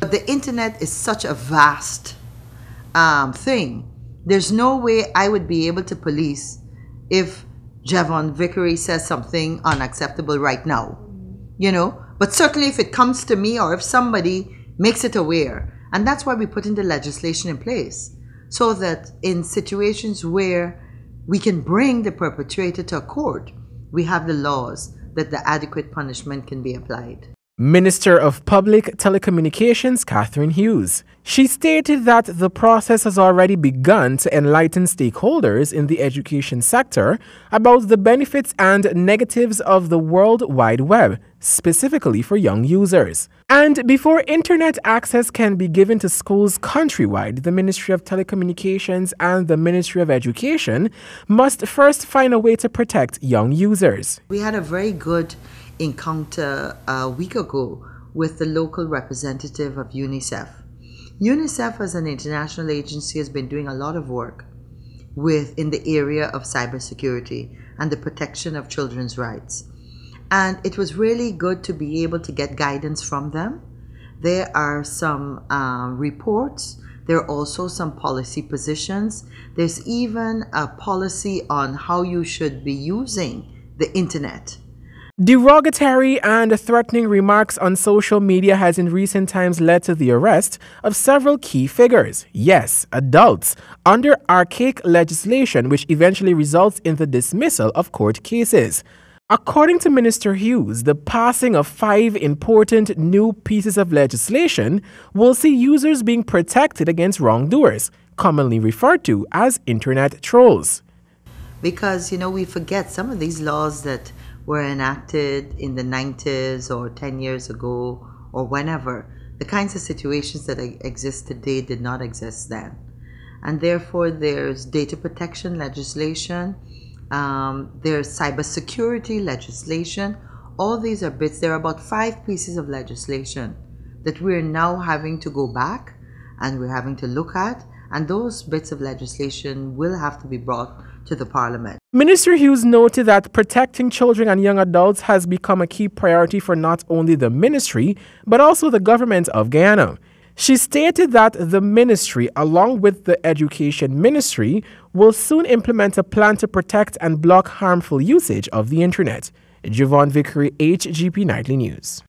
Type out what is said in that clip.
But the internet is such a vast thing. There's no way I would be able to police if Javon Vickery says something unacceptable right now, you know. But certainly if it comes to me or if somebody makes it aware, and that's why we put in the legislation in place, so that in situations where we can bring the perpetrator to a court, we have the laws that the adequate punishment can be applied. Minister of Public Telecommunications Catherine Hughes. She stated that the process has already begun to enlighten stakeholders in the education sector about the benefits and negatives of the World Wide Web, specifically for young users. And before internet access can be given to schools countrywide, the Ministry of Telecommunications and the Ministry of Education must first find a way to protect young users. We had a very good encounter a week ago with the local representative of UNICEF. UNICEF as an international agency has been doing a lot of work in the area of cybersecurity and the protection of children's rights. And it was really good to be able to get guidance from them. There are some reports. There are also some policy positions. There's even a policy on how you should be using the internet. Derogatory and threatening remarks on social media has in recent times led to the arrest of several key figures, yes, adults, under archaic legislation which eventually results in the dismissal of court cases. According to Minister Hughes, the passing of 5 important new pieces of legislation will see users being protected against wrongdoers, commonly referred to as internet trolls. Because, you know, we forget some of these laws that were enacted in the 90s or 10 years ago or whenever. The kinds of situations that exist today did not exist then. And therefore there's data protection legislation, there's cybersecurity legislation. All these are bits. There are about 5 pieces of legislation that we're now having to go back and we're having to look at, and those bits of legislation will have to be brought to the Parliament. Minister Hughes noted that protecting children and young adults has become a key priority for not only the ministry, but also the government of Guyana. She stated that the ministry, along with the Education Ministry, will soon implement a plan to protect and block harmful usage of the internet. Javon Vickery, HGP Nightly News.